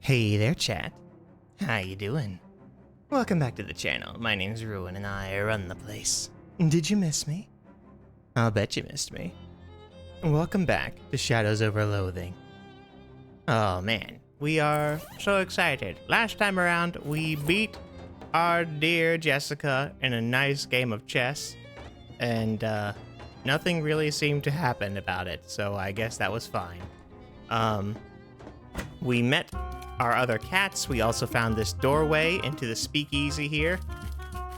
Hey there, chat. How you doing? Welcome back to the channel. My name's Ruin and I run the place. Did you miss me? I'll bet you missed me. Welcome back to Shadows Over Loathing. Oh man, we are so excited. Last time around, we beat our dear Jessica in a nice game of chess, and nothing really seemed to happen about it, so I guess that was fine. We met our other cats. We also found this doorway into the speakeasy here.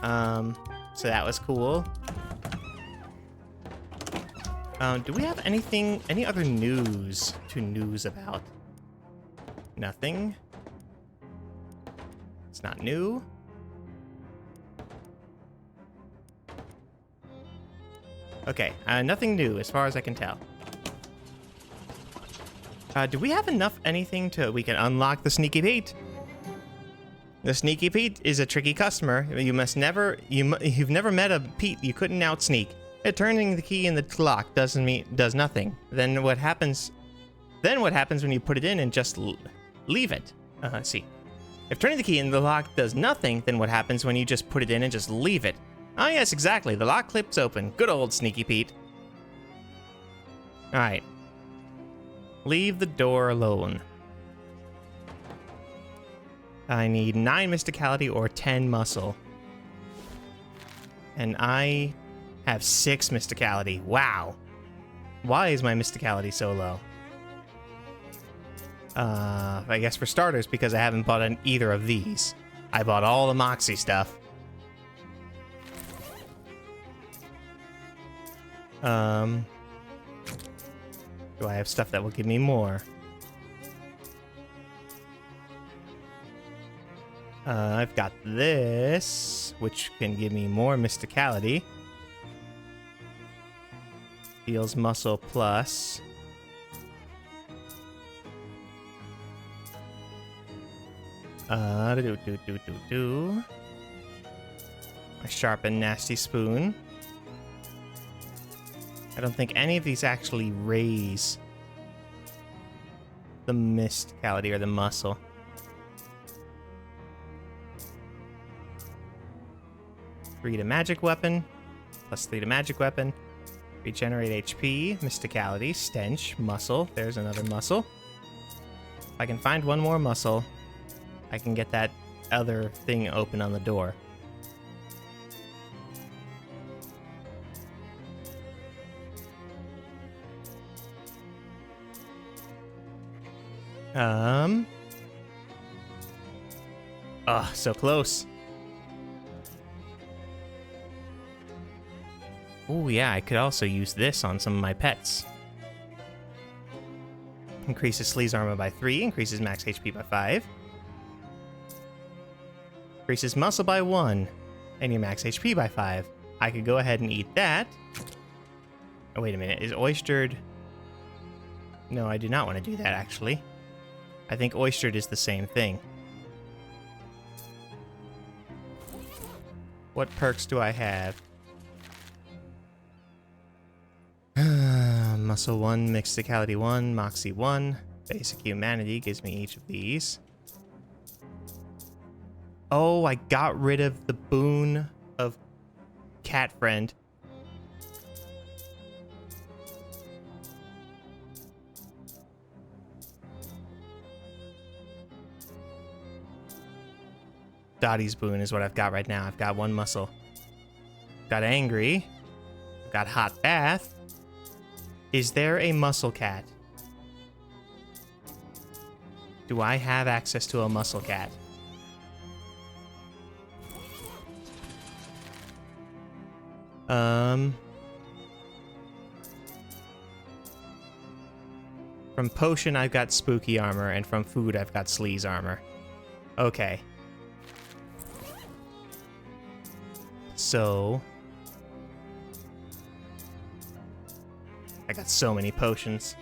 So that was cool. Do we have any other news to news about? Nothing. It's not new. Okay, nothing new as far as I can tell. Do we have anything we can unlock the Sneaky Pete? The Sneaky Pete is a tricky customer. You've never met a Pete you couldn't outsneak. Turning the key in the lock does nothing. Then what happens when you put it in and just leave it? Let's see. If turning the key in the lock does nothing, then what happens when you just put it in and just leave it? Ah, yes, exactly. The lock clips open. Good old Sneaky Pete. All right. Leave the door alone. I need 9 mysticality or 10 muscle. And I have 6 mysticality. Wow. Why is my mysticality so low? I guess for starters, because I haven't bought either of these. I bought all the Moxie stuff. Do I have stuff that will give me more? I've got this, which can give me more mysticality. Heals muscle plus. My sharp and nasty spoon. I don't think any of these actually raise the mysticality or the muscle. +3 to magic weapon, +3 to magic weapon. Regenerate HP, mysticality, stench, muscle. There's another muscle. If I can find one more muscle, I can get that other thing open on the door. Oh, so close. Oh yeah, I could also use this on some of my pets. Increases Slee's armor by 3, increases max HP by 5. Increases muscle by 1, and your max HP by 5. I could go ahead and eat that. Oh, wait a minute, is oystered... No, I do not want to do that, actually. I think oystered is the same thing. What perks do I have? Muscle 1, mysticality 1, moxie 1. Basic humanity gives me each of these. Oh, I got rid of the boon of cat friend. Dottie's boon is what I've got right now. I've got 1 muscle. Got angry. Got hot bath. Is there a muscle cat? Do I have access to a muscle cat? From potion, I've got spooky armor, and from food, I've got Slee's armor. Okay. So... I got so many potions.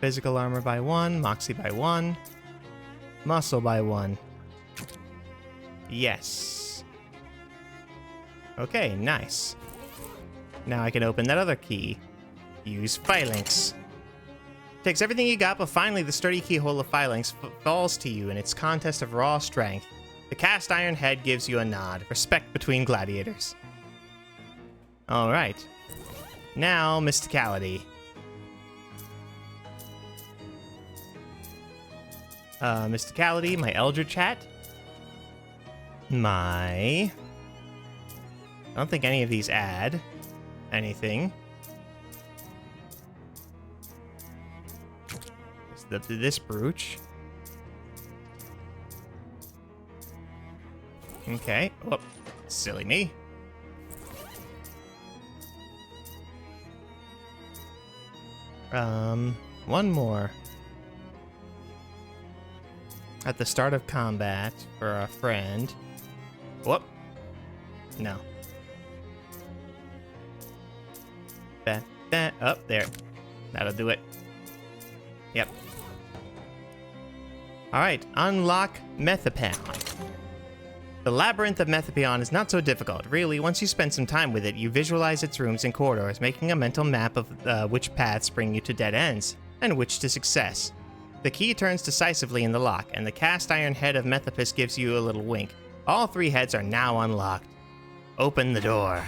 Physical armor by 1, moxie by 1, muscle by 1. Yes. Okay, nice. Now I can open that other key. Use phalanx. Takes everything you got, but finally the sturdy keyhole of Phalanx falls to you in its contest of raw strength. The cast iron head gives you a nod. Respect between gladiators. Alright. Now, Mysticality. Mysticality, my Eldritch Hat. I don't think any of these add anything. This brooch. Okay. Oh, silly me. One more. At the start of combat for a friend. Whoop. No. That up there. That'll do it. Yep. Alright, unlock Methapion. The labyrinth of Methapion is not so difficult. Really, once you spend some time with it, you visualize its rooms and corridors, making a mental map of which paths bring you to dead ends, and which to success. The key turns decisively in the lock, and the cast iron head of Methapus gives you a little wink. All three heads are now unlocked. Open the door.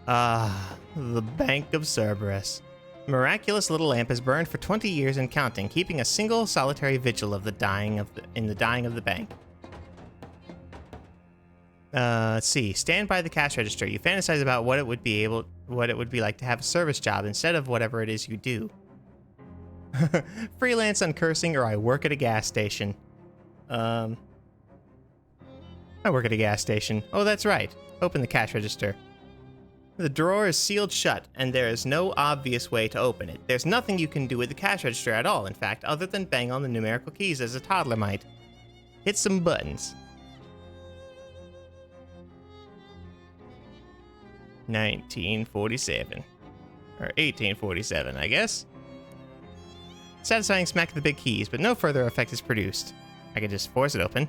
The Bank of Cerberus. Miraculous little lamp has burned for 20 years and counting, keeping a single solitary vigil of the dying of the bank. Let's see. Stand by the cash register. You fantasize about what it would be like to have a service job instead of whatever it is you do. Freelance on cursing, or I work at a gas station. I work at a gas station. Oh, that's right. Open the cash register. The drawer is sealed shut, and there is no obvious way to open it. There's nothing you can do with the cash register at all, in fact, other than bang on the numerical keys as a toddler might. Hit some buttons. 1947. Or 1847, I guess. Satisfying smack of the big keys, but no further effect is produced. I can just force it open.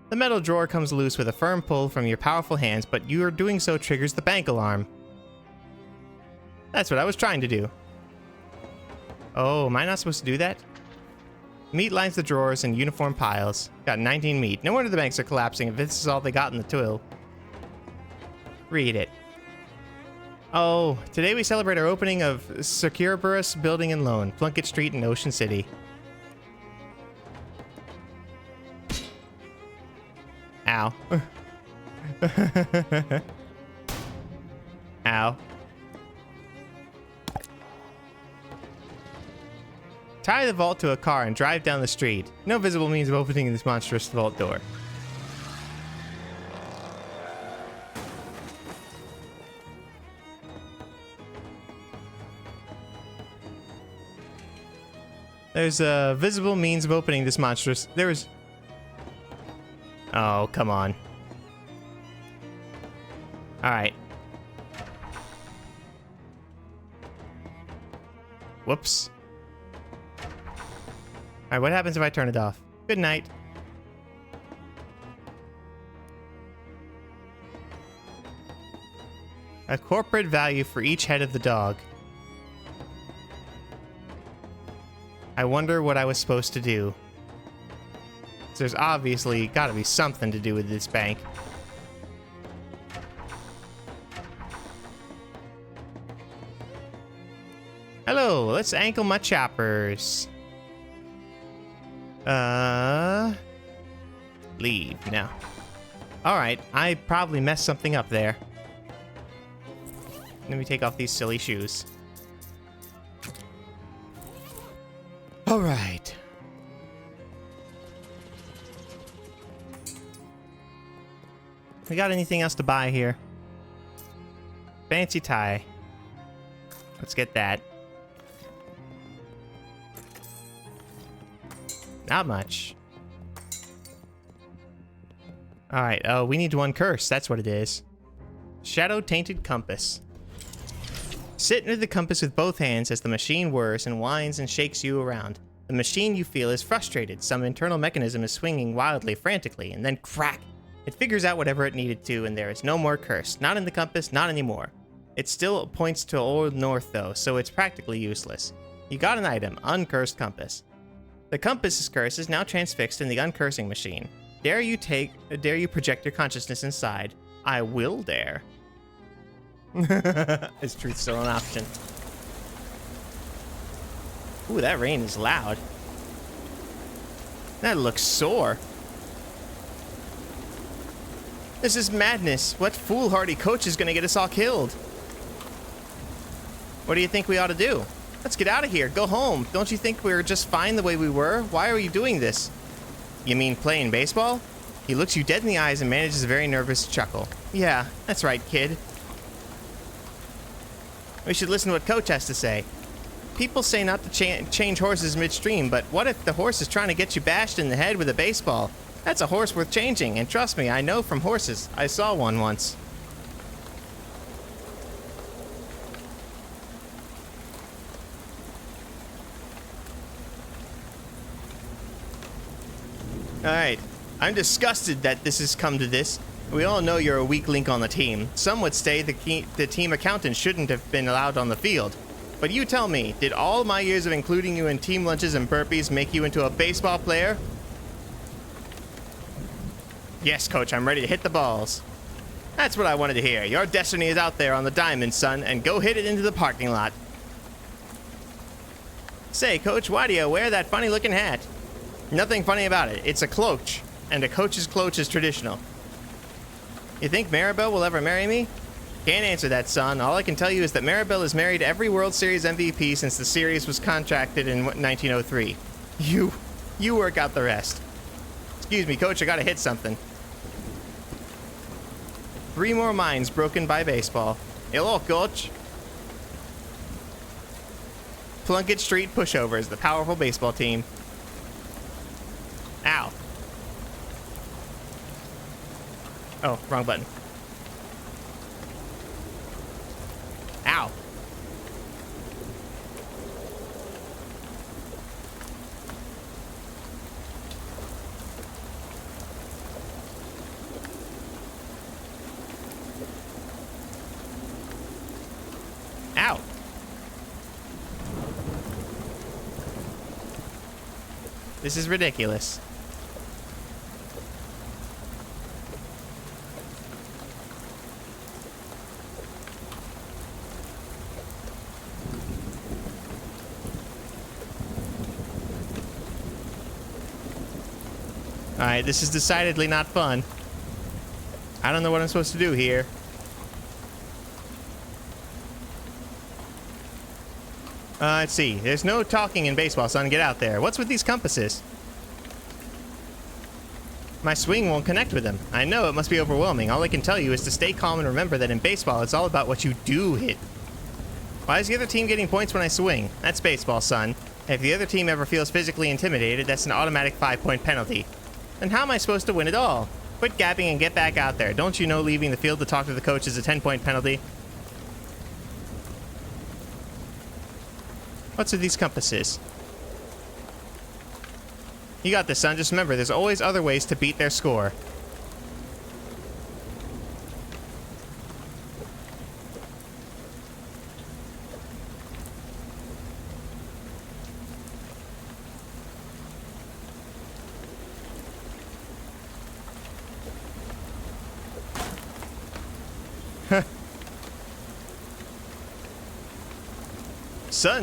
The metal drawer comes loose with a firm pull from your powerful hands, but your doing so triggers the bank alarm. That's what I was trying to do. Oh, am I not supposed to do that? Meat lines the drawers in uniform piles. Got 19 meat. No wonder the banks are collapsing if this is all they got in the till. Read it. Oh, today we celebrate our opening of Cerberus Building and Loan, Plunkett Street in Ocean City. Ow. Ow. Tie the vault to a car and drive down the street. No visible means of opening this monstrous vault door. There's a visible means of opening this monstrous... Oh, come on. Alright. Whoops. Alright, what happens if I turn it off? Good night. A corporate value for each head of the dog. I wonder what I was supposed to do. There's obviously got to be something to do with this bank. Hello, let's ankle my choppers. Leave now. Alright, I probably messed something up there. Let me take off these silly shoes. Alright. We got anything else to buy here? Fancy tie. Let's get that. Not much. Alright, oh, we need one curse. That's what it is. Shadow-tainted compass. Sit near the compass with both hands as the machine whirs and whines and shakes you around. The machine, you feel, is frustrated. Some internal mechanism is swinging wildly, frantically, and then crack! It figures out whatever it needed to, and there is no more curse. Not in the compass, not anymore. It still points to Old North though, so it's practically useless. You got an item, Uncursed Compass. The compass's curse is now transfixed in the uncursing machine. Dare you project your consciousness inside? I will dare. Is truth still an option? Ooh, that rain is loud. That looks sore. This is madness. What foolhardy coach is gonna get us all killed? What do you think we ought to do? Let's get out of here. Go home. Don't you think we were just fine the way we were? Why are you doing this? You mean playing baseball? He looks you dead in the eyes and manages a very nervous chuckle. Yeah, that's right, kid. We should listen to what Coach has to say. People say not to change horses midstream, but what if the horse is trying to get you bashed in the head with a baseball? That's a horse worth changing, and trust me, I know from horses. I saw one once. Alright, I'm disgusted that this has come to this. We all know you're a weak link on the team. Some would say the team accountant shouldn't have been allowed on the field. But you tell me, did all my years of including you in team lunches and burpees make you into a baseball player? Yes, Coach, I'm ready to hit the balls. That's what I wanted to hear. Your destiny is out there on the diamond, son, and go hit it into the parking lot. Say, Coach, why do you wear that funny-looking hat? Nothing funny about it. It's a cloche, and a coach's cloche is traditional. You think Maribel will ever marry me? Can't answer that, son. All I can tell you is that Maribel has married every World Series MVP since the series was contracted in 1903. You work out the rest. Excuse me, Coach, I gotta hit something. 3 more minds broken by baseball. Hello, Coach. Plunkett Street Pushovers, the powerful baseball team. Ow. Oh, wrong button. Ow. Ow. This is ridiculous. Alright, this is decidedly not fun. I don't know what I'm supposed to do here. Let's see. There's no talking in baseball, son. Get out there. What's with these compasses? My swing won't connect with them. I know, it must be overwhelming. All I can tell you is to stay calm and remember that in baseball, it's all about what you do hit. Why is the other team getting points when I swing? That's baseball, son. If the other team ever feels physically intimidated, that's an automatic 5-point penalty. Then how am I supposed to win at all? Quit gabbing and get back out there. Don't you know leaving the field to talk to the coach is a 10-point penalty? What's with these compasses? You got this, son. Just remember, there's always other ways to beat their score.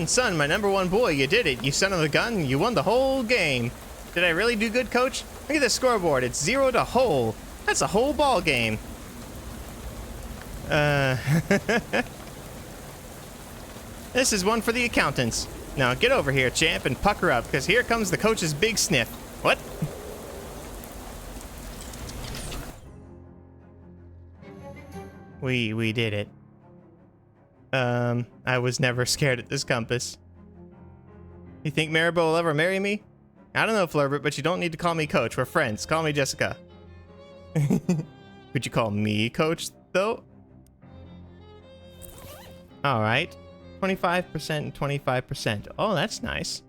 Son, my #1 boy, you did it. You son of a gun, you won the whole game. Did I really do good, Coach? Look at the scoreboard. It's 0 to whole. That's a whole ball game. This is one for the accountants. Now get over here, champ, and pucker up, because here comes the coach's big sniff. What? We did it. I was never scared at this compass. You think Maribel will ever marry me? I don't know, Flurbert, but you don't need to call me Coach. We're friends. Call me Jessica. Could you call me Coach, though? Alright. 25% and 25%. Oh, that's nice.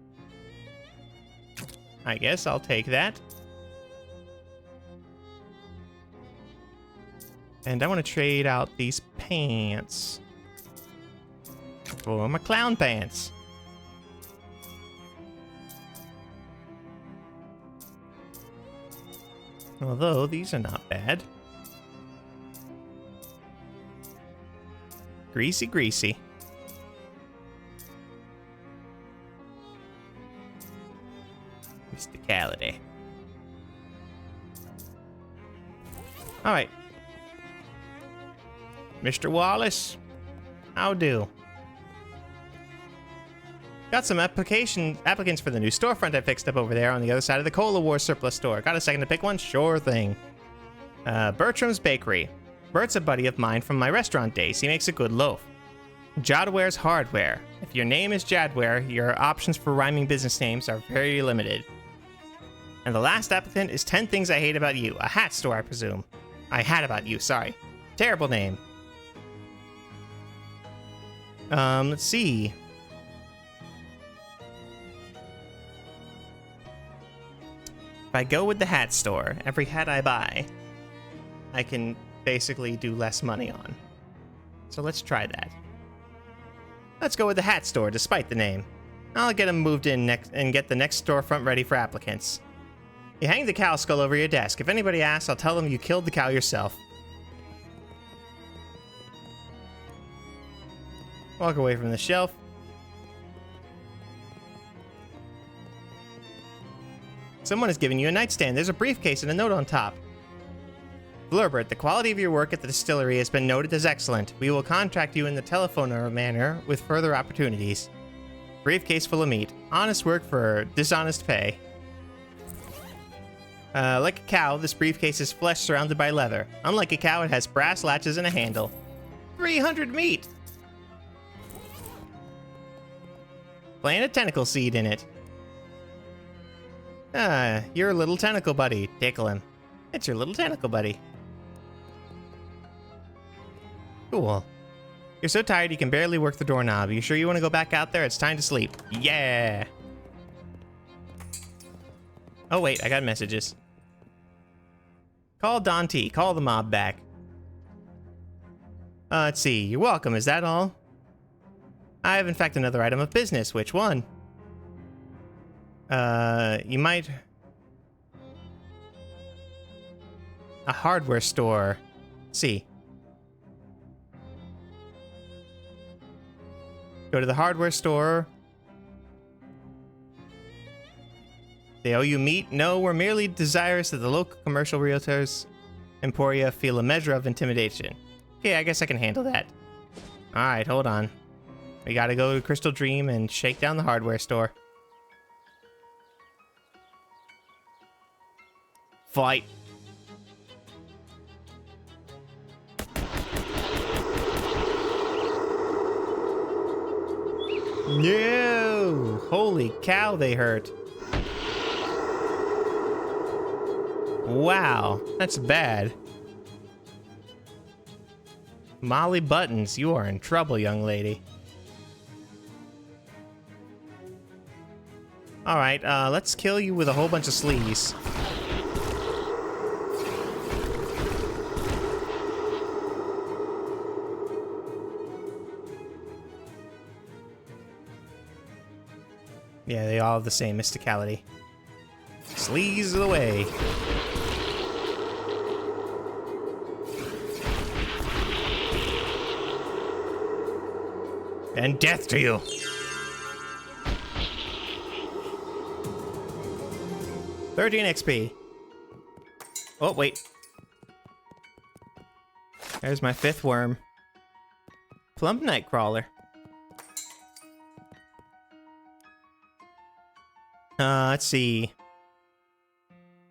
I guess I'll take that. And I want to trade out these pants. for my clown pants. Although, these are not bad. Greasy, greasy. Mysticality. Alright. Mr. Wallace, how do? Got some applicants for the new storefront I fixed up over there on the other side of the Cola War surplus store. Got a second to pick one? Sure thing. Bertram's Bakery. Bert's a buddy of mine from my restaurant days. He makes a good loaf. Jadware's Hardware. If your name is Jadware, your options for rhyming business names are very limited. And the last applicant is 10 Things I Hate About You. A hat store, I presume. I had about you, sorry. Terrible name. Let's see. If I go with the hat store, every hat I buy, I can basically do less money on. So let's try that. Let's go with the hat store, despite the name. I'll get them moved in next and get the next storefront ready for applicants. You hang the cow skull over your desk. If anybody asks, I'll tell them you killed the cow yourself. Walk away from the shelf. Someone is giving you a nightstand. There's a briefcase and a note on top. Blurbert, the quality of your work at the distillery has been noted as excellent. We will contact you in the telephone manner with further opportunities. Briefcase full of meat. Honest work for dishonest pay. Like a cow, this briefcase is flesh surrounded by leather. Unlike a cow, it has brass latches and a handle. 300 meat! Plant a tentacle seed in it. Your little tentacle buddy. Tickle him. It's your little tentacle buddy. Cool. You're so tired you can barely work the doorknob. You sure you want to go back out there? It's time to sleep. Yeah! Oh wait, I got messages. Call Don T. Call the mob back. Let's see. You're welcome. Is that all? I have in fact another item of business. Which one? You might... A hardware store. Let's see. Go to the hardware store. They owe you meat? No, we're merely desirous that the local commercial realtors Emporia feel a measure of intimidation. Okay, I guess I can handle that. Alright, hold on. We gotta go to Crystal Dream and shake down the hardware store. Fight. No! Holy cow, they hurt. Wow, that's bad. Molly Buttons, you are in trouble, young lady. Alright, let's kill you with a whole bunch of sleaze. Yeah, they all have the same mysticality. Sleaze away. And death to you. $13 XP. Oh, wait. There's my 5th worm. Plump Nightcrawler. Let's see.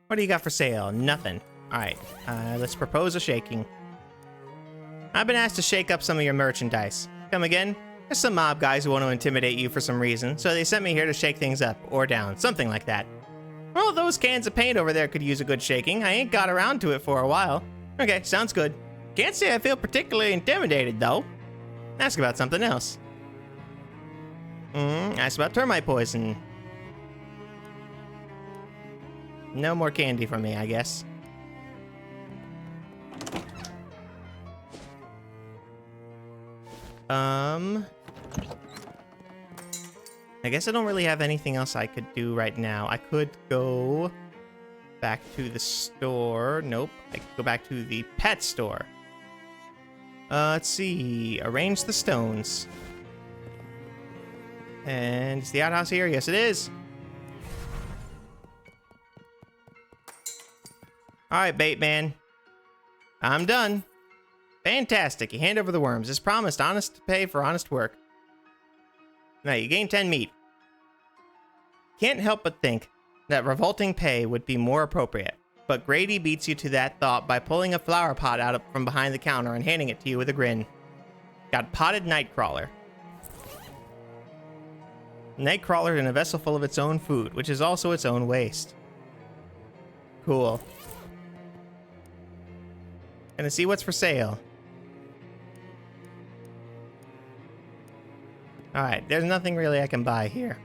What do you got for sale? Nothing. Alright, let's propose a shaking. I've been asked to shake up some of your merchandise. Come again? There's some mob guys who want to intimidate you for some reason, so they sent me here to shake things up, or down, something like that. Well, those cans of paint over there could use a good shaking. I ain't got around to it for a while. Okay, sounds good. Can't say I feel particularly intimidated, though. Ask about something else. Ask about termite poison. No more candy from me, I guess. I guess I don't really have anything else I could do right now. I could go back to the store. Nope. I could go back to the pet store. Let's see. Arrange the stones. And is the outhouse here? Yes, it is. Alright, bait man. I'm done. Fantastic. You hand over the worms. As promised, honest pay for honest work. Now, you gain 10 meat. Can't help but think that revolting pay would be more appropriate, but Grady beats you to that thought by pulling a flower pot out from behind the counter and handing it to you with a grin. Got potted nightcrawler. Nightcrawler in a vessel full of its own food, which is also its own waste. Cool. Gonna see what's for sale. Alright, there's nothing really I can buy here.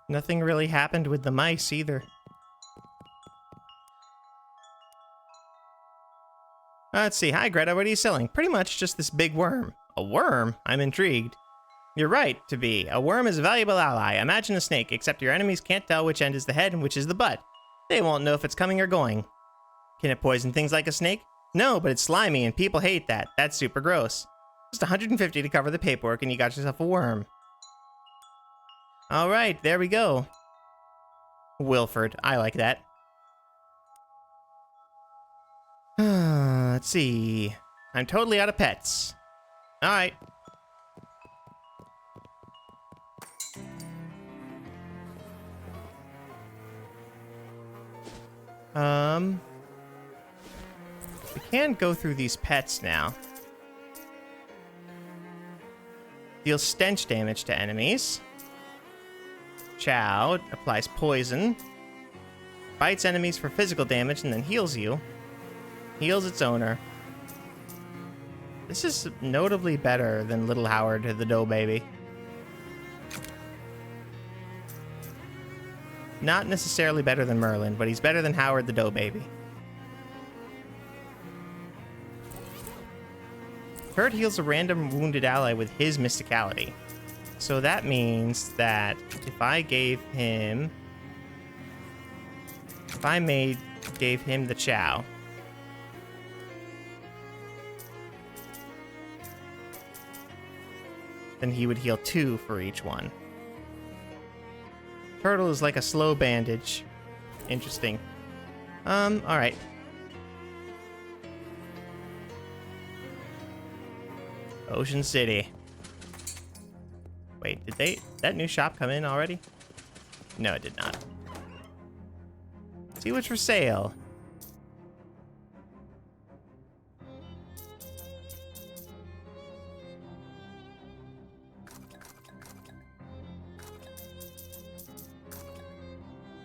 Nothing really happened with the mice either. Let's see. Hi, Greta. What are you selling? Pretty much just this big worm. A worm? I'm intrigued. You're right to be. A worm is a valuable ally. Imagine a snake, except your enemies can't tell which end is the head and which is the butt. They won't know if it's coming or going. Can it poison things like a snake? No, but it's slimy and people hate that. That's super gross. Just 150 to cover the paperwork and you got yourself a worm. Alright, there we go. Wilford. I like that. Let's see. I'm totally out of pets. Alright. We can go through these pets now. Deals stench damage to enemies. Chow applies poison. Bites enemies for physical damage and then heals you. Heals its owner. This is notably better than Little Howard the Dough Baby. Not necessarily better than Merlin, but he's better than Howard the Dough Baby. Hurt heals a random wounded ally with his mysticality. So that means that if I gave him... gave him the Chow. Then he would heal 2 for each one. Turtle is like a slow bandage. Interesting. Alright. Ocean City. Wait, did that new shop come in already? No, it did not. See what's for sale.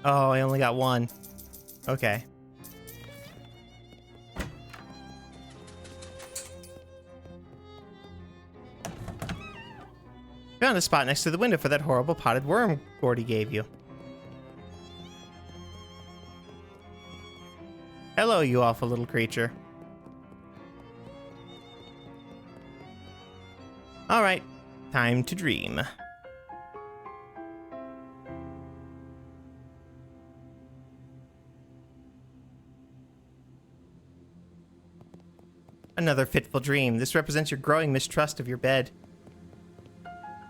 Oh, I only got one. Okay. Found a spot next to the window for that horrible potted worm Gordy gave you. Hello, you awful little creature. Alright, time to dream. Another fitful dream. This represents your growing mistrust of your bed.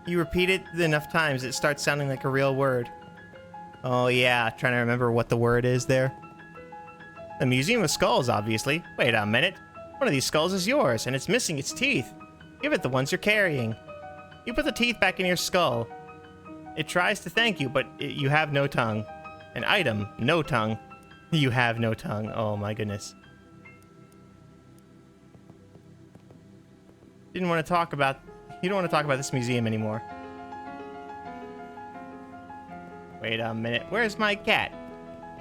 You repeat it enough times, it starts sounding like a real word. Oh yeah, trying to remember what the word is there. The Museum of Skulls, obviously. Wait a minute. One of these skulls is yours, and it's missing its teeth. Give it the ones you're carrying. You put the teeth back in your skull. It tries to thank you, but you have no tongue. An item, no tongue. You have no tongue. Oh my goodness. You don't want to talk about this museum anymore. Wait a minute. Where's my cat?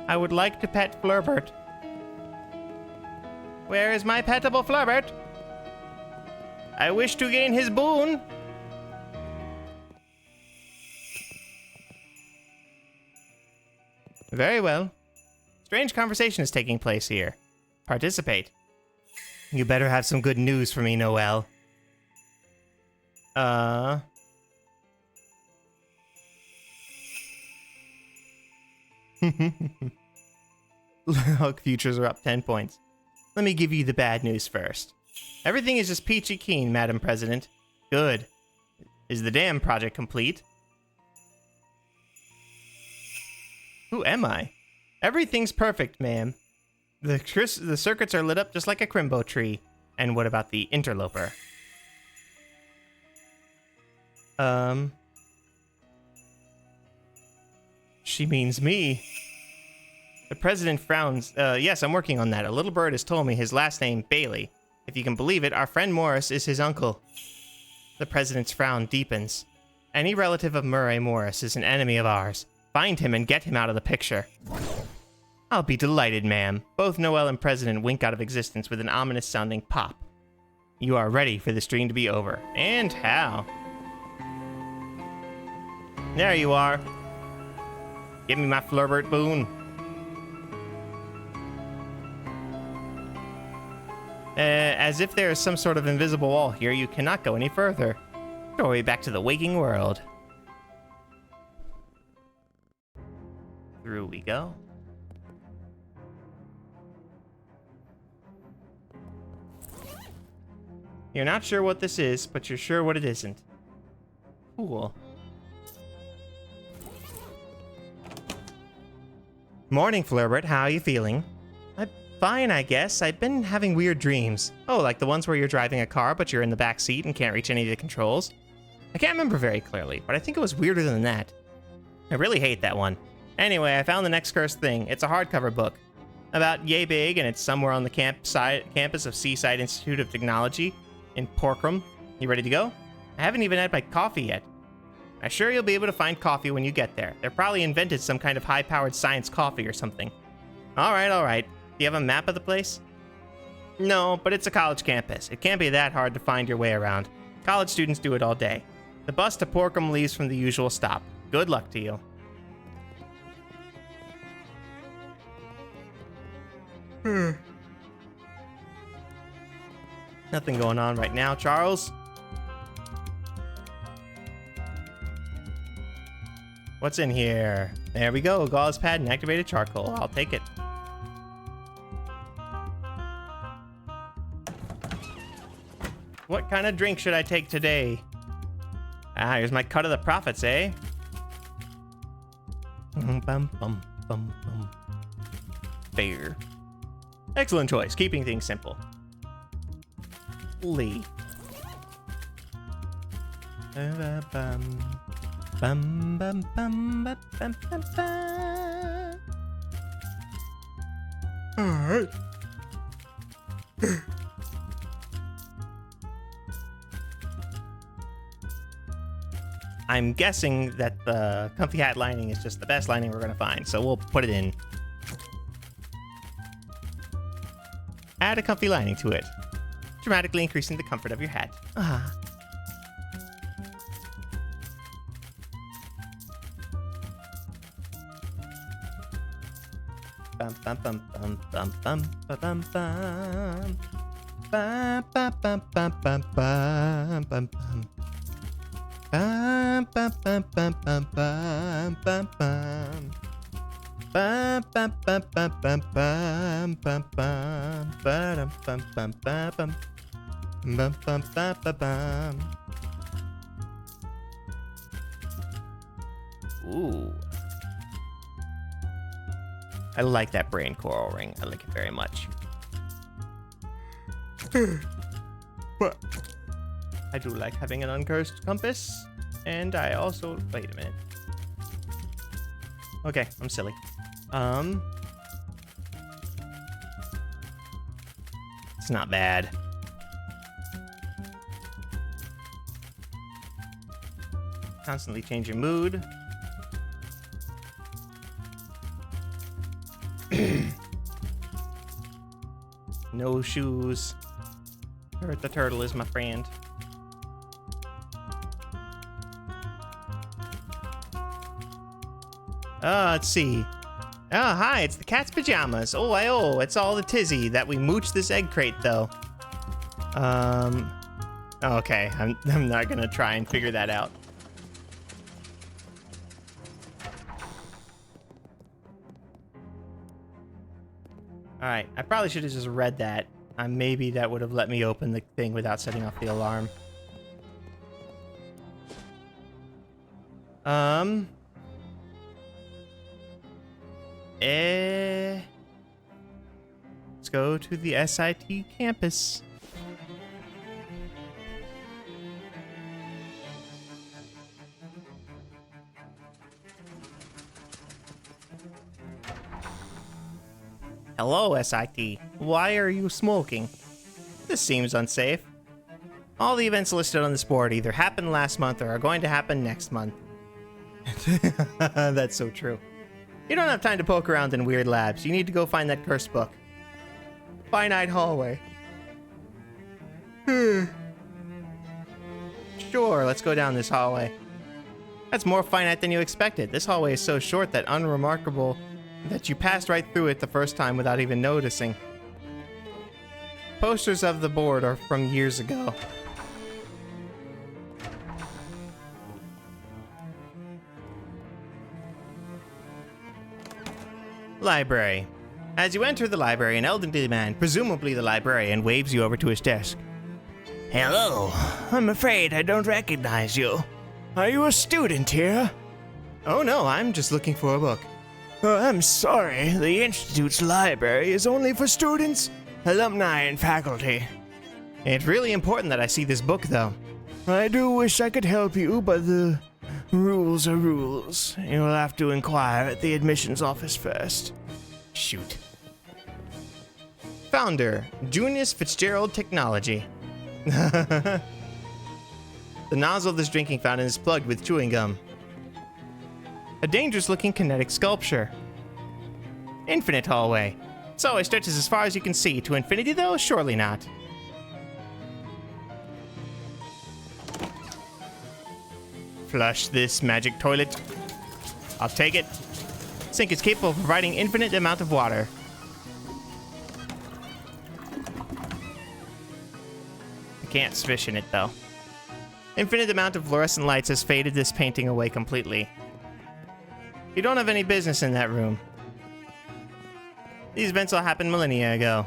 I would like to pet Flurbert. Where is my petable Flurbert? I wish to gain his boon. Very well. Strange conversation is taking place here. Participate. You better have some good news for me, Noel. Look, futures are up 10 points. Let me give you the bad news first. Everything is just peachy keen, Madam President. Good. Is the dam project complete? Who am I? Everything's perfect, ma'am. The circuits are lit up just like a crimbo tree. And what about the interloper? She means me. The president frowns. Yes, I'm working on that. A little bird has told me his last name, Bailey. If you can believe it, our friend Morris is his uncle. The president's frown deepens. Any relative of Murray Morris is an enemy of ours. Find him and get him out of the picture. I'll be delighted, ma'am. Both Noel and President wink out of existence with an ominous-sounding pop. You are ready for the stream to be over. And how? There you are. Give me my Flurbert boon. As if there is some sort of invisible wall here, you cannot go any further. Story back to the waking world. Through we go. You're not sure what this is, but you're sure what it isn't. Cool. Morning, Flurbert. How are you feeling? I'm fine, I guess. I've been having weird dreams. Oh, like the ones where you're driving a car, but you're in the back seat and can't reach any of the controls. I can't remember very clearly, but I think it was weirder than that. I really hate that one. Anyway, I found the next cursed thing. It's a hardcover book. About yay big, and it's somewhere on the campus of Seaside Institute of Technology in Porkram. You ready to go? I haven't even had my coffee yet. I'm sure you'll be able to find coffee when you get there. They're probably invented some kind of high-powered science coffee or something. Alright, alright. Do you have a map of the place? No, but it's a college campus. It can't be that hard to find your way around. College students do it all day. The bus to Porkram leaves from the usual stop. Good luck to you. Nothing going on right now, Charles. What's in here? There we go. Gauze pad and activated charcoal. I'll take it. What kind of drink should I take today? Ah, here's my cut of the profits, eh? Fair. Excellent choice. Keeping things simple. Lee. Alright. I'm guessing that the comfy hat lining is just the best lining we're going to find, so we'll put it in. Add a comfy lining to it, dramatically increasing the comfort of your hat. Ah. Bum bum bum bum bum bum bum bum bum bum bum bum bum bum bum bum. Bum bum bum bum bum bum bum bum. Bum bum bum bum bum bum bum bum. Bum bum bum bum bum. Bum bum bum bum bum. Ooh. I like that brain coral ring. I like it very much. But I do like having an uncursed compass. And I also... Wait a minute. Okay, I'm silly. It's not bad. Constantly change your mood. No shoes. Hurt the turtle is my friend. Let's see. Oh, hi, it's the cat's pajamas. Oh, it's all the tizzy that we mooched this egg crate, though. Okay, I'm not gonna try and figure that out. Alright, I probably should have just read that. Maybe that would have let me open the thing without setting off the alarm. Let's go to the SIT campus. Hello, SIT. Why are you smoking? This seems unsafe. All the events listed on this board either happened last month or are going to happen next month. That's so true. You don't have time to poke around in weird labs. You need to go find that cursed book. Finite hallway. Sure, let's go down this hallway. That's more finite than you expected. This hallway is so short that unremarkable that you passed right through it the first time without even noticing. Posters of the board are from years ago. Library. As you enter the library, an elderly man, presumably the librarian, waves you over to his desk. Hello. I'm afraid I don't recognize you. Are you a student here? Oh no, I'm just looking for a book. I'm sorry, the Institute's library is only for students, alumni, and faculty. It's really important that I see this book, though. I do wish I could help you, but the rules are rules. You'll have to inquire at the admissions office first. Shoot. Founder, Junius Fitzgerald Technology. The nozzle of this drinking fountain is plugged with chewing gum. A dangerous-looking kinetic sculpture. Infinite hallway. So it stretches as far as you can see. To infinity, though? Surely not. Flush this magic toilet. I'll take it. Sink is capable of providing infinite amount of water. I can't swish in it, though. Infinite amount of fluorescent lights has faded this painting away completely. You don't have any business in that room. These events all happened millennia ago.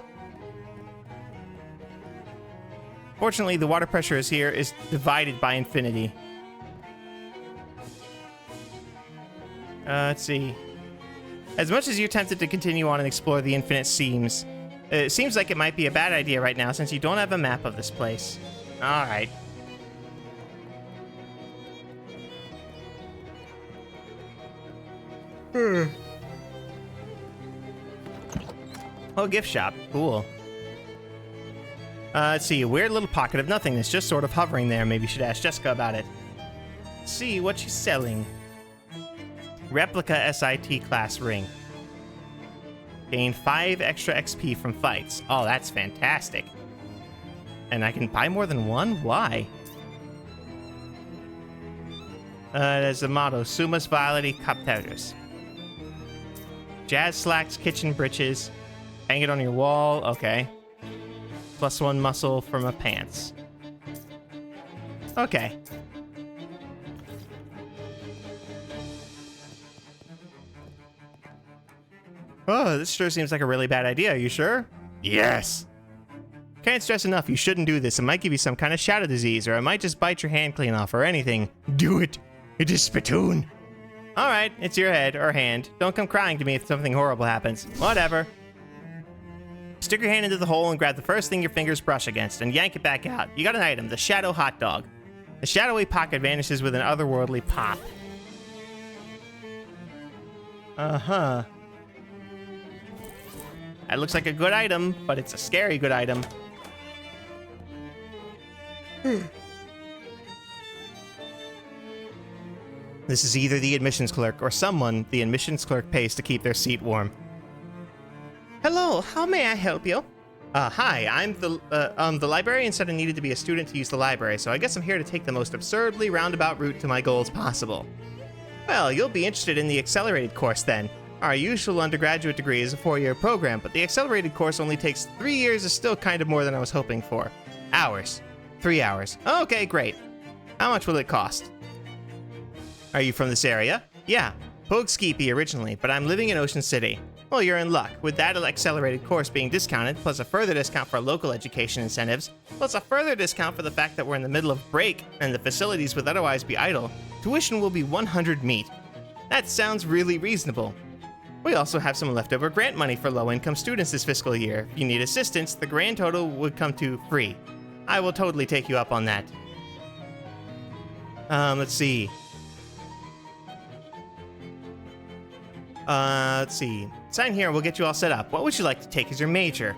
Fortunately, the water pressure is divided by infinity. Let's see. As much as you're tempted to continue on and explore the infinite it seems like it might be a bad idea right now since you don't have a map of this place. Alright. Oh, gift shop. Cool. Let's see. A weird little pocket of nothingness just sort of hovering there. Maybe you should ask Jessica about it. Let's see what she's selling. Replica SIT class ring. Gain 5 extra XP from fights. Oh, that's fantastic. And I can buy more than one? Why? There's the motto. Sumus Violety Capters. Jazz slacks, kitchen britches. Hang it on your wall. Okay. +1 muscle from a pants. Okay. Oh, this sure seems like a really bad idea. Are you sure? Yes. Can't stress enough, you shouldn't do this. It might give you some kind of shadow disease, or it might just bite your hand clean off, or anything. Do it. It is spittoon. Alright, it's your head, or hand. Don't come crying to me if something horrible happens. Whatever. Stick your hand into the hole and grab the first thing your fingers brush against, and yank it back out. You got an item, the Shadow Hot Dog. The shadowy pocket vanishes with an otherworldly pop. Uh-huh. That looks like a good item, but it's a scary good item. This is either the admissions clerk or someone the admissions clerk pays to keep their seat warm. Hello, how may I help you? Hi, I'm the librarian said I needed to be a student to use the library, so I guess I'm here to take the most absurdly roundabout route to my goals possible. Well, you'll be interested in the accelerated course then. Our usual undergraduate degree is a 4-year program, but the accelerated course only takes 3 years is still kind of more than I was hoping for. Hours. 3 hours. Okay, great. How much will it cost? Are you from this area? Yeah, Pogskeepy originally, but I'm living in Ocean City. Well, you're in luck. With that accelerated course being discounted, plus a further discount for local education incentives, plus a further discount for the fact that we're in the middle of break and the facilities would otherwise be idle, tuition will be 100 meat. That sounds really reasonable. We also have some leftover grant money for low-income students this fiscal year. If you need assistance, the grand total would come to free. I will totally take you up on that. Let's see. Sign here, we'll get you all set up. What would you like to take as your major?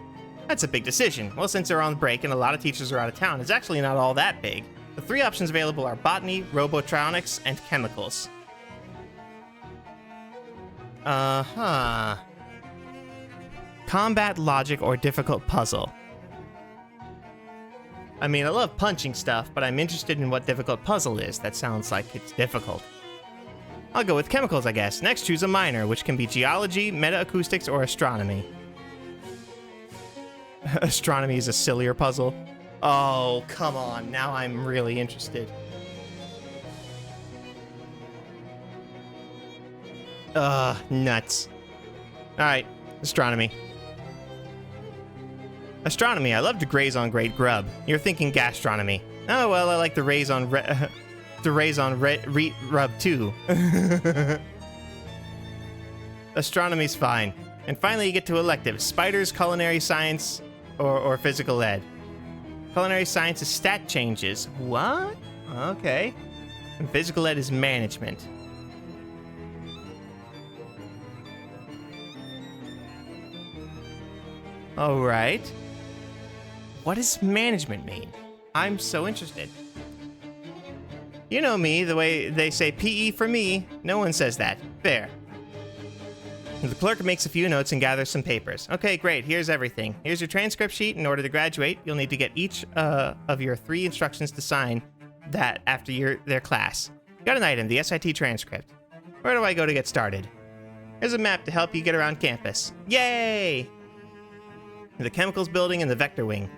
That's a big decision. Well, since they're on break and a lot of teachers are out of town, it's actually not all that big. The 3 options available are botany, robotronics, and chemicals. Combat logic or difficult puzzle. I mean, I love punching stuff, but I'm interested in what difficult puzzle is. That sounds like it's difficult. I'll go with chemicals, I guess. Next, choose a minor, which can be geology, meta-acoustics, or astronomy. Astronomy is a sillier puzzle. Oh, come on. Now I'm really interested. Nuts. Alright, astronomy. Astronomy, I love to graze on great grub. You're thinking gastronomy. Oh, well, I like to raise on rub too. Astronomy's fine. And finally you get to electives. Spiders, culinary science, or physical ed. Culinary science is stat changes. What? Okay. And physical ed is management. Alright. What does management mean? I'm so interested. You know me, the way they say PE for me, no one says that. Fair. The clerk makes a few notes and gathers some papers. Okay, great, here's everything. Here's your transcript sheet. In order to graduate, you'll need to get each of your 3 instructions to sign that after their class. Got an item, the SIT transcript. Where do I go to get started? Here's a map to help you get around campus. Yay! The chemicals building and the vector wing.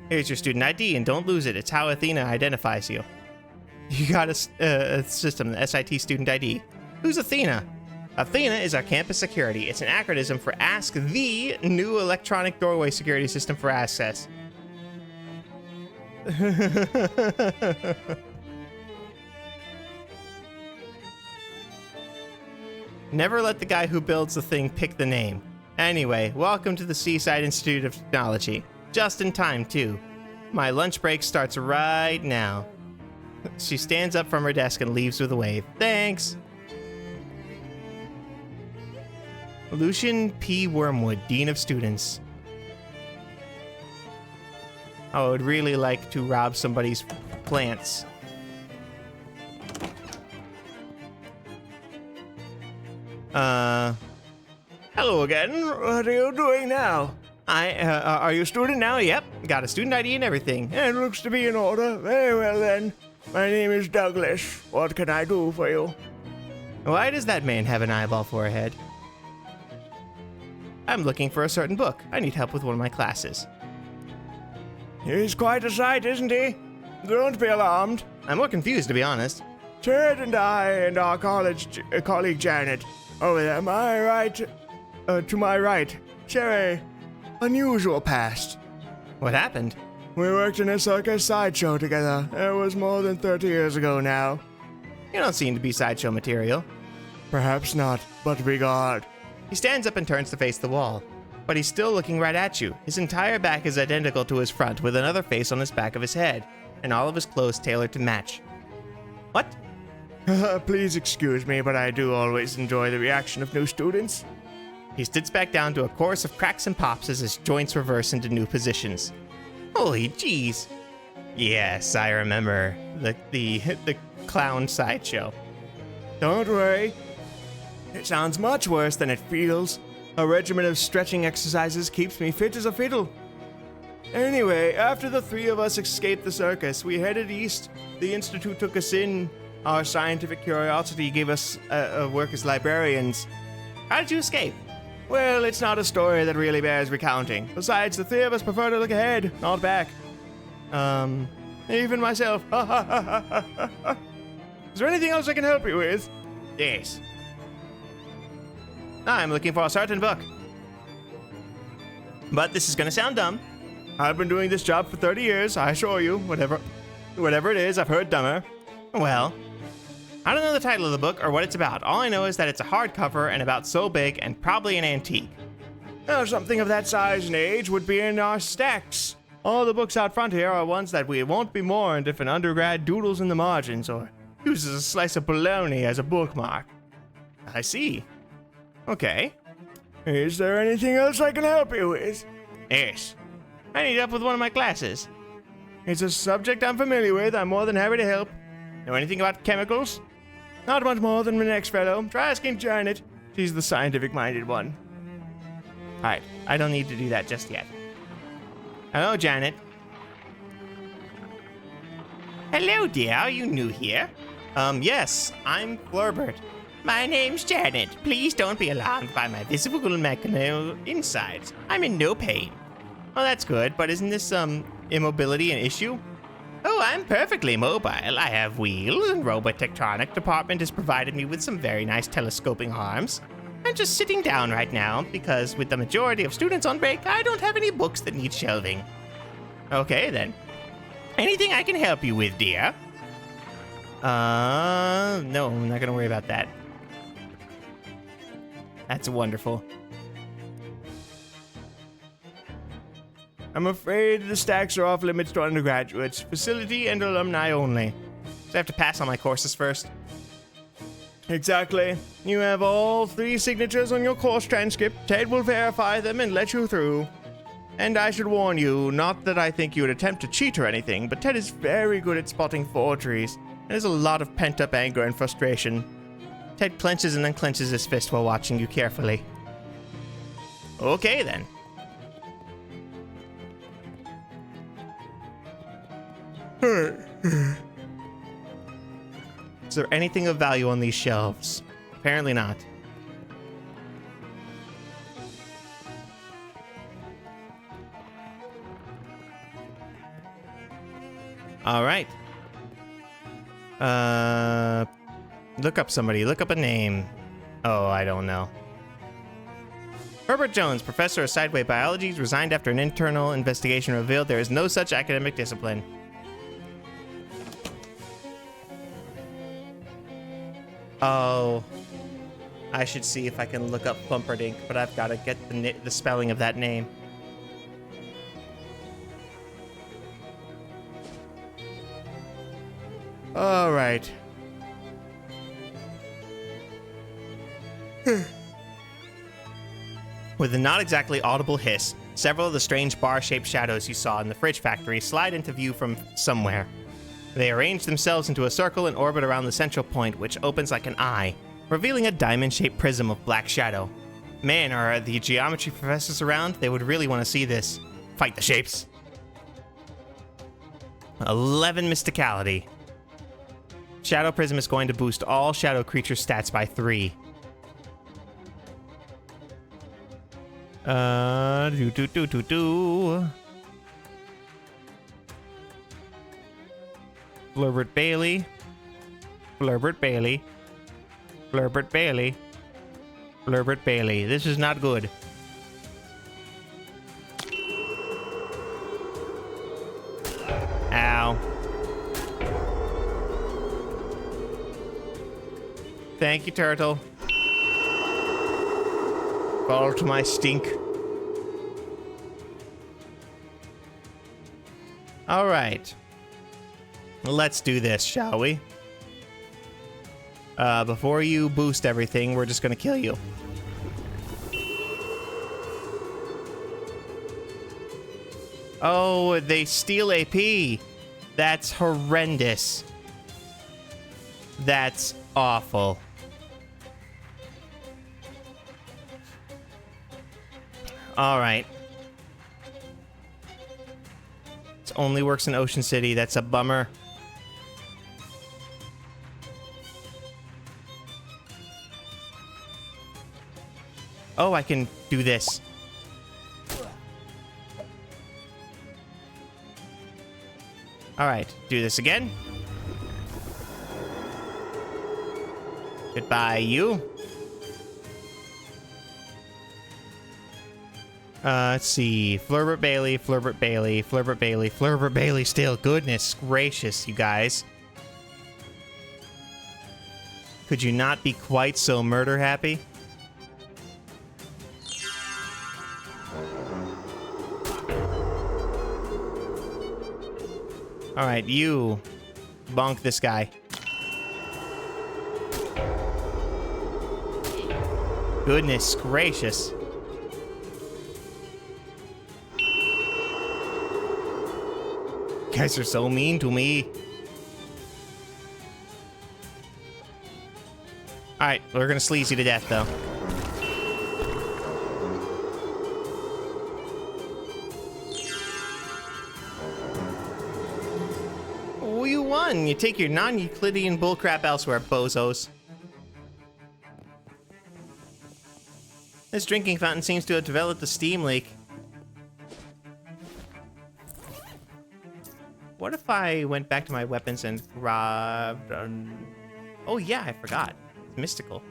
Here's your student ID, and don't lose it. It's how Athena identifies you. You got a system, the SIT student ID. Who's Athena? Athena is our campus security. It's an acronym for Ask the New Electronic Doorway Security System for Access. Never let the guy who builds the thing pick the name. Anyway, welcome to the Seaside Institute of Technology. Just in time, too. My lunch break starts right now. She stands up from her desk and leaves with a wave. Thanks! Lucian P. Wormwood, Dean of Students. I would really like to rob somebody's plants. Hello again. What are you doing now? Are you a student now? Yep. Got a student ID and everything. It looks to be in order. Very well then. My name is Douglas. What can I do for you? Why does that man have an eyeball for a head? I'm looking for a certain book. I need help with one of my classes. He's quite a sight, isn't he? Don't be alarmed. I'm more confused, to be honest. Ted and I and our colleague Janet over there, to my right, share a unusual past. What happened? We worked in a circus sideshow together. It was more than 30 years ago now. You don't seem to be sideshow material. Perhaps not, but regard. He stands up and turns to face the wall. But he's still looking right at you. His entire back is identical to his front, with another face on his back of his head, and all of his clothes tailored to match. What? Please excuse me, but I do always enjoy the reaction of new students. He sits back down to a chorus of cracks and pops as his joints reverse into new positions. Holy jeez. Yes, I remember. The clown sideshow. Don't worry. It sounds much worse than it feels. A regimen of stretching exercises keeps me fit as a fiddle. Anyway, after the 3 of us escaped the circus, we headed east. The Institute took us in. Our scientific curiosity gave us work as librarians. How did you escape? Well, it's not a story that really bears recounting. Besides, the three of us prefer to look ahead, not back. Even myself. Is there anything else I can help you with? Yes. I'm looking for a certain book. But this is gonna sound dumb. I've been doing this job for 30 years, I assure you. Whatever it is, I've heard dumber. Well, I don't know the title of the book or what it's about. All I know is that it's a hardcover and about so big and probably an antique. Well, something of that size and age would be in our stacks. All the books out front here are ones that we won't be mourned if an undergrad doodles in the margins or uses a slice of bologna as a bookmark. I see. Okay. Is there anything else I can help you with? Yes. I need help with one of my classes. It's a subject I'm familiar with. I'm more than happy to help. Know anything about chemicals? Not much more than the next fellow. Try asking Janet. She's the scientific-minded one. Alright, I don't need to do that just yet. Hello, Janet. Hello, dear. Are you new here? Yes, I'm Florbert. My name's Janet. Please don't be alarmed by my visible mechanical insides. I'm in no pain. Oh, that's good, but isn't this, immobility an issue? Oh, I'm perfectly mobile. I have wheels, and Robotectronic department has provided me with some very nice telescoping arms. I'm just sitting down right now, because with the majority of students on break, I don't have any books that need shelving. Okay, then. Anything I can help you with, dear? No, I'm not gonna worry about that. That's wonderful. I'm afraid the stacks are off limits to undergraduates. Facility and alumni only. So I have to pass on my courses first? Exactly. You have all 3 signatures on your course transcript. Ted will verify them and let you through. And I should warn you, not that I think you would attempt to cheat or anything, but Ted is very good at spotting forgeries. And there's a lot of pent-up anger and frustration. Ted clenches and unclenches his fist while watching you carefully. Okay, then. Is there anything of value on these shelves? Apparently not. All right. Look up somebody. Look up a name. Oh, I don't know. Herbert Jones, professor of sideway biology, resigned after an internal investigation revealed there is no such academic discipline. Oh, I should see if I can look up Plumperdink, but I've got to get the spelling of that name. All right. With a not exactly audible hiss, several of the strange bar-shaped shadows you saw in the fridge factory slide into view from somewhere. They arrange themselves into a circle and orbit around the central point, which opens like an eye, revealing a diamond-shaped prism of black shadow. Man, are the geometry professors around? They would really want to see this. Fight the shapes. 11 mysticality. Shadow Prism is going to boost all shadow creature stats by 3. Flurbert Bailey. Flurbert Bailey. Flurbert Bailey. Flurbert Bailey. This is not good. Ow. Thank you, Turtle. Fall to my stink. All right. Let's do this, shall we? Before you boost everything, we're just gonna kill you. Oh, they steal AP. That's horrendous. That's awful. All right. It only works in Ocean City. That's a bummer. Oh, I can do this. All right, do this again. Goodbye, you. Let's see. Flurbert Bailey, Flurbert Bailey, Flurbert Bailey, Flurbert Bailey still. Goodness gracious, you guys. Could you not be quite so murder happy? All right, you bonk this guy. Goodness gracious. You guys are so mean to me. All right, we're gonna sleaze you to death, though. Oh, you won. You take your non-Euclidean bullcrap elsewhere, bozos. This drinking fountain seems to have developed a steam leak. What if I went back to my weapons and grabbed... Oh yeah, I forgot. It's mystical.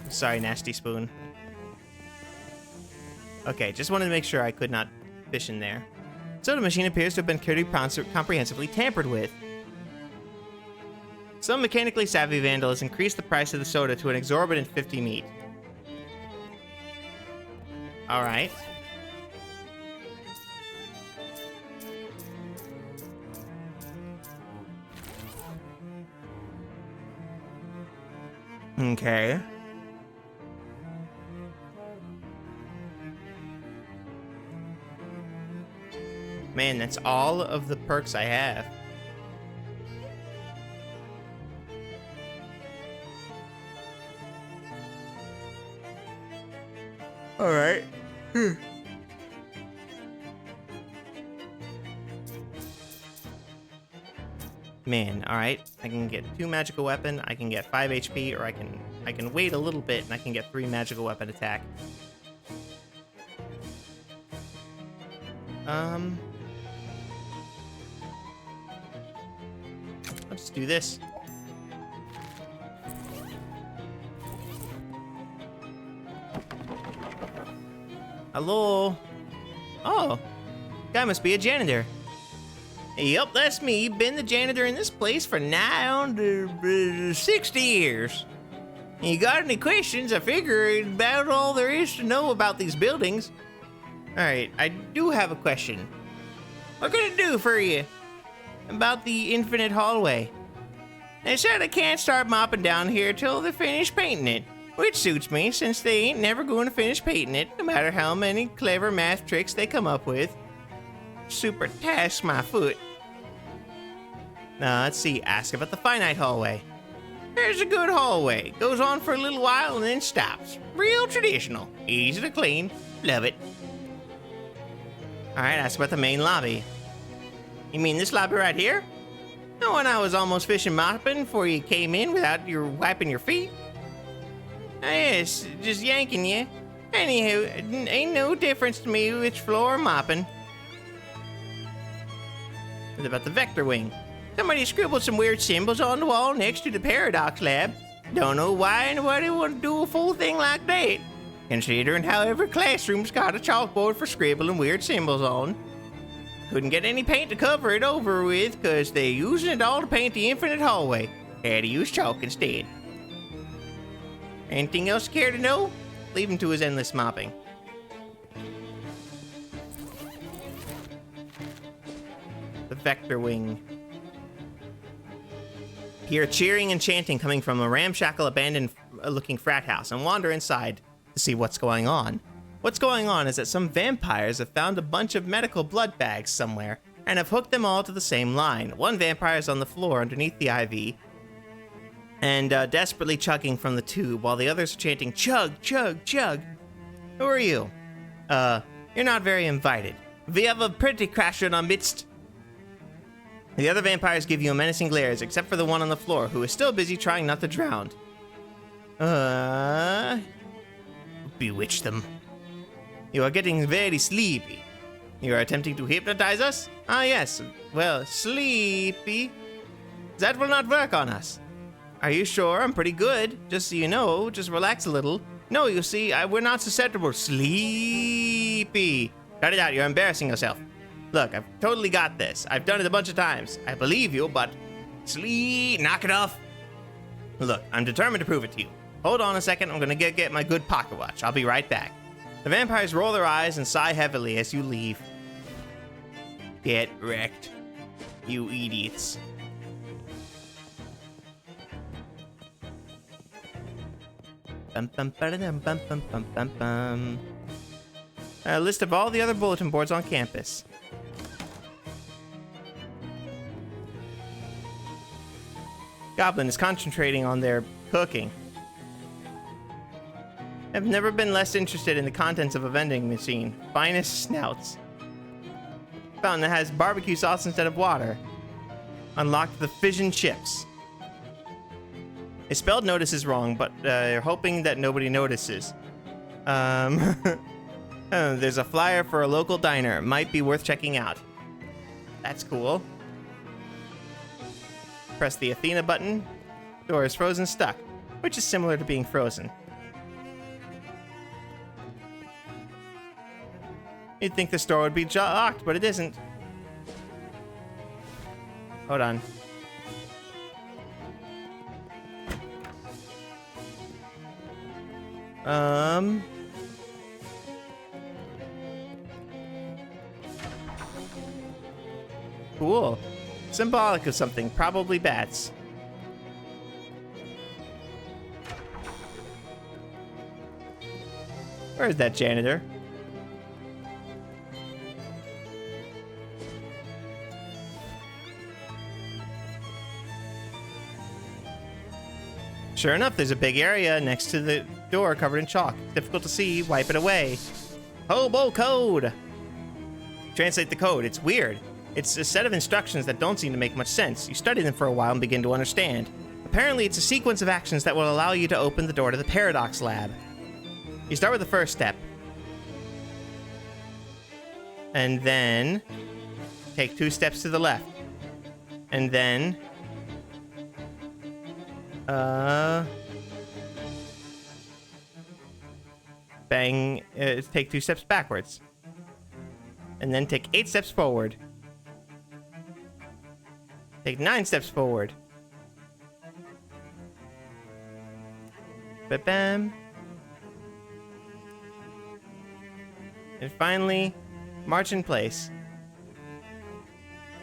Sorry, Nasty Spoon. Okay, just wanted to make sure I could not fish in there. Soda machine appears to have been comprehensively tampered with. Some mechanically savvy vandal has increased the price of the soda to an exorbitant 50 meat. Alright. Okay. Man, that's all of the perks I have. All right. Man, all right. I can get 2 magical weapon. I can get 5 HP, or I can wait a little bit and I can get 3 magical weapon attack. Let's do this. Hello? Oh, guy must be a janitor. Yep, that's me. Been the janitor in this place for nigh on to 60 years. You got any questions? I figure about all there is to know about these buildings. Alright, I do have a question. What can I do for you? About the infinite hallway. They said I can't start mopping down here till they finish painting it. Which suits me, since they ain't never going to finish painting it, no matter how many clever math tricks they come up with. Super task my foot. Now, let's see. Ask about the finite hallway. There's a good hallway. Goes on for a little while and then stops. Real traditional. Easy to clean. Love it. Alright, ask about the main lobby. You mean this lobby right here? The one I was almost fishing mopping before you came in without your wiping your feet? Yes, just yanking you. Anywho, ain't no difference to me which floor I'm mopping. What about the vector wing? Somebody scribbled some weird symbols on the wall next to the paradox lab. Don't know why anybody would do a full thing like that, considering how every classroom's got a chalkboard for scribbling weird symbols on. Couldn't get any paint to cover it over with, cause they're using it all to paint the infinite hallway. Had to use chalk instead. Anything else you care to know? Leave him to his endless mopping. The vector wing. Hear cheering and chanting coming from a ramshackle, abandoned-looking frat house, and wander inside to see what's going on. What's going on is that some vampires have found a bunch of medical blood bags somewhere, and have hooked them all to the same line. One vampire is on the floor underneath the IV, and desperately chugging from the tube, while the others are chanting, "Chug, chug, chug." Who are you? You're not very invited. We have a pretty crash in our midst. The other vampires give you a menacing glares, except for the one on the floor, who is still busy trying not to drown. Bewitch them. You are getting very sleepy. You are attempting to hypnotize us? Ah, yes. Well, sleepy. That will not work on us. Are you sure? I'm pretty good. Just so you know, just relax a little. No, you see, we're not susceptible. Sleepy. Cut it out. You're embarrassing yourself. Look, I've totally got this. I've done it a bunch of times. I believe you, but knock it off. Look, I'm determined to prove it to you. Hold on a second. I'm gonna get my good pocket watch. I'll be right back. The vampires roll their eyes and sigh heavily as you leave. Get wrecked, you idiots. Bum, bum, ba-da-dum, bum, bum, bum, bum, bum. A list of all the other bulletin boards on campus. Goblin is concentrating on their cooking. I've never been less interested in the contents of a vending machine. Finest snouts. Fountain that has barbecue sauce instead of water. Unlocked the fission chips. They spelled notices wrong, but they're hoping that nobody notices. There's a flyer for a local diner. Might be worth checking out. That's cool. Press the Athena button. Door is frozen stuck, which is similar to being frozen. You'd think the store would be locked, but it isn't. Hold on. Cool. Symbolic of something, probably bats. Where's that janitor? Sure enough, there's a big area next to the door covered in chalk. Difficult to see, wipe it away. Hobo code! Translate the code, it's weird. It's a set of instructions that don't seem to make much sense. You study them for a while and begin to understand. Apparently, it's a sequence of actions that will allow you to open the door to the Paradox Lab. You start with the first step. And then take 2 steps to the left. And then take 2 steps backwards. And then take 8 steps forward. Take 9 steps forward. Ba-bam. And finally, march in place.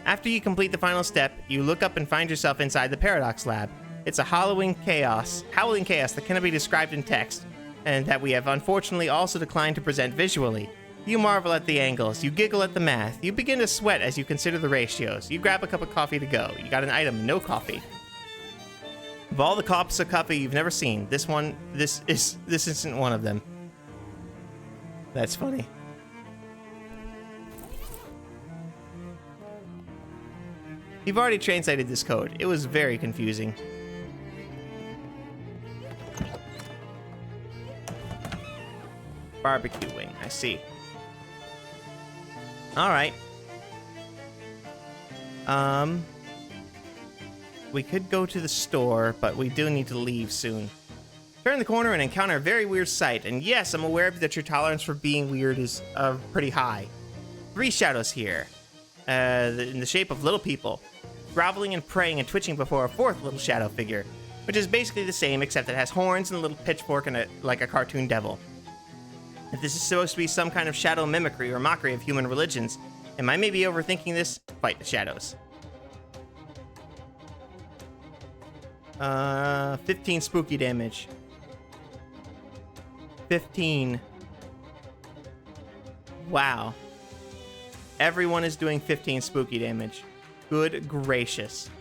After you complete the final step, you look up and find yourself inside the Paradox Lab. It's a howling chaos that cannot be described in text, and that we have unfortunately also declined to present visually. You marvel at the angles, you giggle at the math, you begin to sweat as you consider the ratios. You grab a cup of coffee to go. You got an item, no coffee. Of all the cups of coffee you've never seen, this isn't one of them. That's funny. You've already translated this code. It was very confusing. Barbecue wing, I see. Alright. We could go to the store, but we do need to leave soon. Turn the corner and encounter a very weird sight, and yes, I'm aware that your tolerance for being weird is pretty high. 3 shadows here, in the shape of little people, groveling and praying and twitching before a 4th little shadow figure, which is basically the same except it has horns and a little pitchfork and like a cartoon devil. If this is supposed to be some kind of shadow mimicry or mockery of human religions, am I maybe overthinking this? Fight the shadows. 15 spooky damage. 15. Wow. Everyone is doing 15 spooky damage. Good gracious.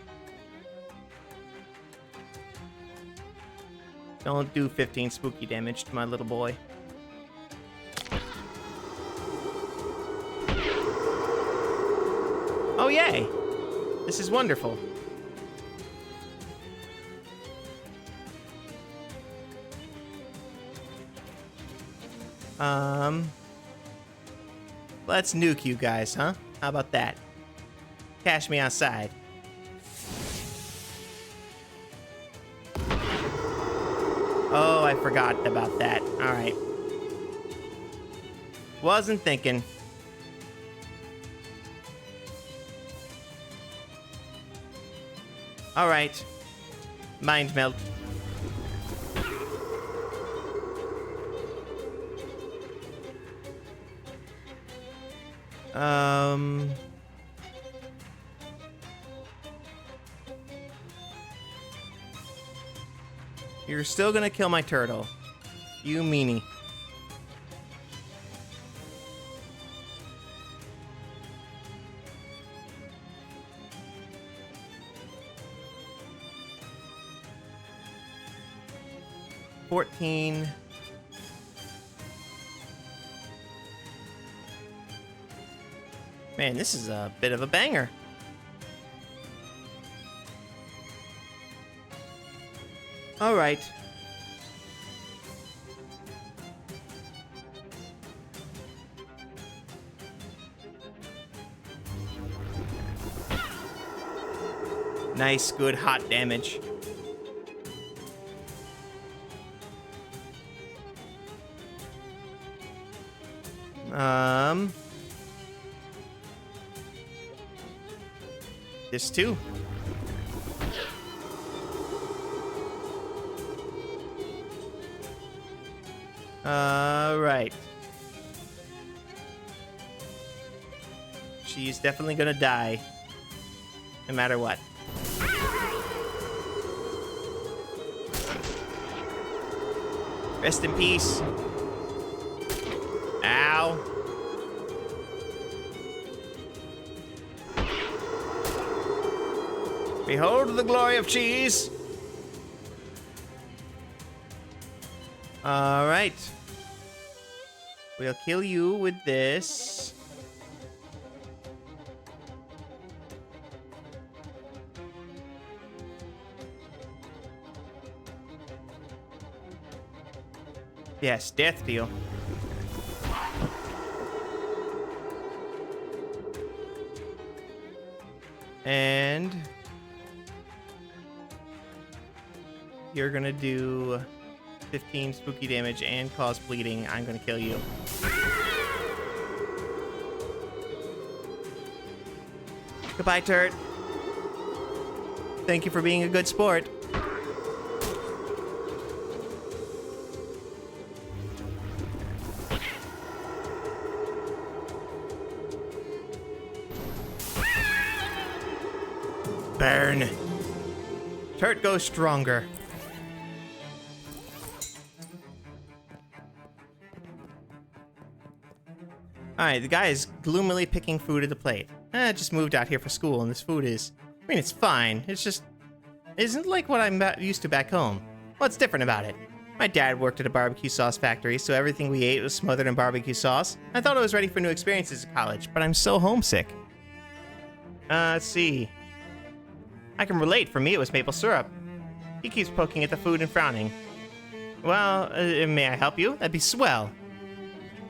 Don't do 15 spooky damage to my little boy. Oh, yay! This is wonderful. Let's nuke you guys, huh? How about that? Cash me outside. Oh, I forgot about that. All right. Wasn't thinking. All right. Mind melt. You're still gonna kill my turtle. You meanie. $14. Man, this is a bit of a banger. All right. Nice, good, hot damage. This too. Right. She's definitely gonna die. No matter what. Rest in peace. Ow. Behold the glory of cheese. All right. We'll kill you with this. Yes, death deal. And you're gonna do 15 spooky damage and cause bleeding. I'm gonna kill you. Goodbye, turret. Thank you for being a good sport. Burn. Turret goes stronger. Alright, the guy is gloomily picking food at the plate. I just moved out here for school, and this food is... I mean, it's fine. It's just... It isn't like what I'm used to back home. What's different about it? My dad worked at a barbecue sauce factory, so everything we ate was smothered in barbecue sauce. I thought I was ready for new experiences at college, but I'm so homesick. Let's see. I can relate. For me, it was maple syrup. He keeps poking at the food and frowning. Well, may I help you? That'd be swell.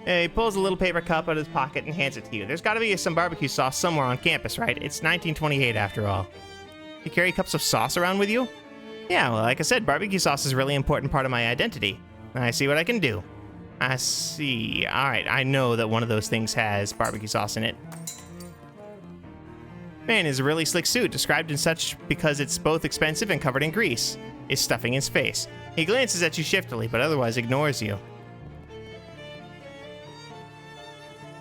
He pulls a little paper cup out of his pocket and hands it to you. There's gotta be some barbecue sauce somewhere on campus, right? It's 1928 after all. You carry cups of sauce around with you? Yeah, well, like I said, barbecue sauce is a really important part of my identity. I see what I can do. I see. Alright, I know that one of those things has barbecue sauce in it. Man, is a really slick suit, described in such because it's both expensive and covered in grease. Is stuffing his face. He glances at you shiftily, but otherwise ignores you.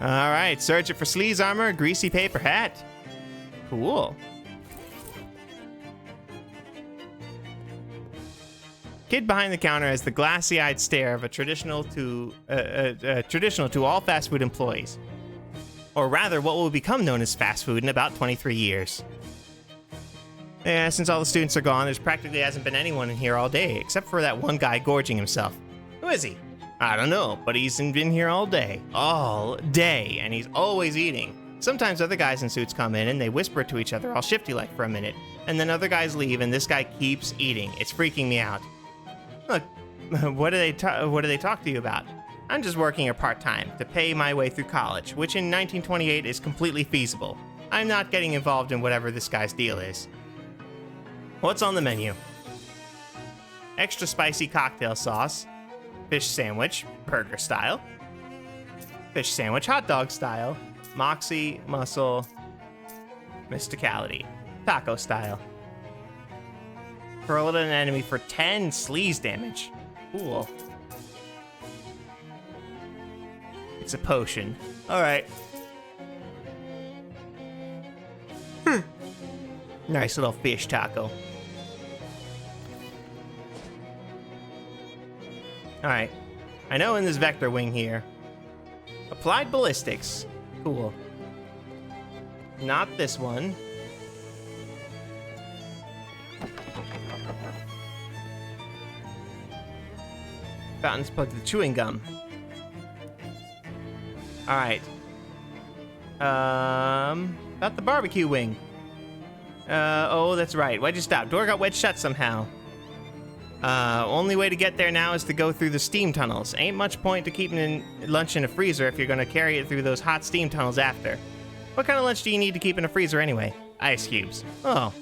Alright, search it for sleaze armor, greasy paper hat. Cool. Kid behind the counter has the glassy-eyed stare of a traditional to all fast food employees. Or rather, what will become known as fast food in about 23 years. Yeah, since all the students are gone, there's practically hasn't been anyone in here all day, except for that one guy gorging himself. Who is he? I don't know, but he's been here all day. All day, and he's always eating. Sometimes other guys in suits come in and they whisper to each other all shifty-like for a minute, and then other guys leave and this guy keeps eating. It's freaking me out. Look, what do they talk to you about? I'm just working here part-time to pay my way through college, which in 1928 is completely feasible. I'm not getting involved in whatever this guy's deal is. What's on the menu? Extra spicy cocktail sauce, fish sandwich, burger style, fish sandwich, hot dog style, moxie, muscle, mysticality, taco style. Hurl at an enemy for 10 sleaze damage. Cool. It's a potion. Alright. Nice little fish taco. Alright. I know in this vector wing here. Applied ballistics. Cool. Not this one. Fountains plugged to the chewing gum. Alright. About the barbecue wing. Oh, that's right. Why'd you stop? Door got wedged shut somehow. Only way to get there now is to go through the steam tunnels. Ain't much point to keeping lunch in a freezer if you're gonna carry it through those hot steam tunnels after. What kind of lunch do you need to keep in a freezer anyway? Ice cubes. Oh.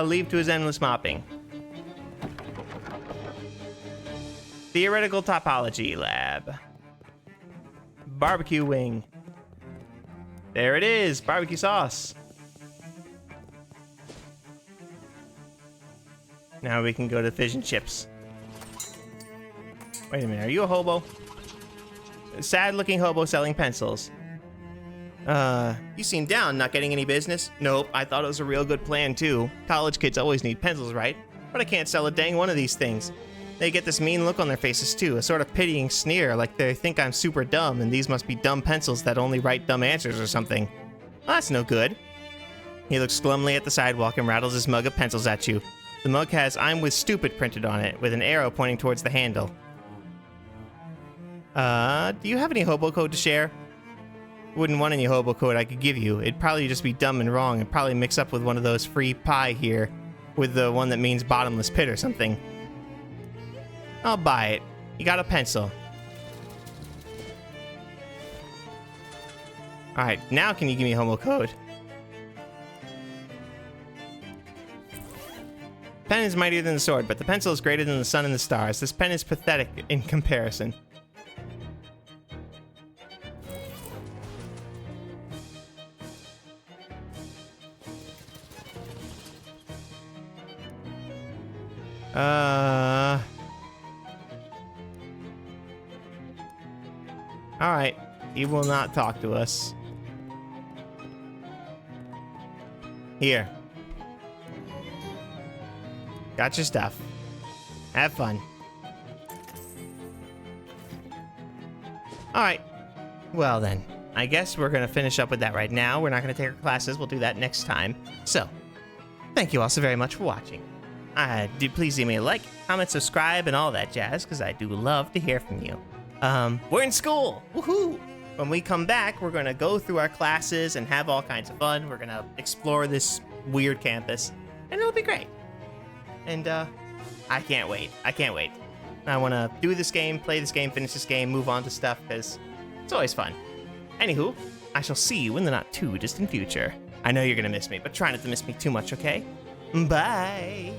Leave to his endless mopping. Theoretical topology lab. Barbecue wing. There it is, barbecue sauce. Now we can go to fish and chips. Wait a minute, are you a hobo? Sad looking hobo selling pencils. You seem down, not getting any business? Nope, I thought it was a real good plan too. College kids always need pencils, right? But I can't sell a dang one of these things. They get this mean look on their faces too, a sort of pitying sneer, like they think I'm super dumb and these must be dumb pencils that only write dumb answers or something. Well, that's no good. He looks glumly at the sidewalk and rattles his mug of pencils at you. The mug has "I'm with stupid" printed on it, with an arrow pointing towards the handle. Do you have any hobo code to share? Wouldn't want any hobo code I could give you. It'd probably just be dumb and wrong and probably mix up with one of those free pie here, with the one that means bottomless pit or something. I'll buy it. You got a pencil. Alright, now can you give me a homo code? Pen is mightier than the sword, but the pencil is greater than the sun and the stars. This pen is pathetic in comparison. Alright, he will not talk to us. Here. Got your stuff. Have fun. Alright. Well then, I guess we're gonna finish up with that right now. We're not gonna take our classes, we'll do that next time. So, thank you all so very much for watching. Please leave me a like, comment, subscribe, and all that jazz, because I do love to hear from you. We're in school! Woohoo! When we come back, we're gonna go through our classes and have all kinds of fun. We're gonna explore this weird campus, and it'll be great. And, I can't wait. I can't wait. I wanna do this game, play this game, finish this game, move on to stuff, because it's always fun. Anywho, I shall see you in the not too distant future. I know you're gonna miss me, but try not to miss me too much, okay? Bye!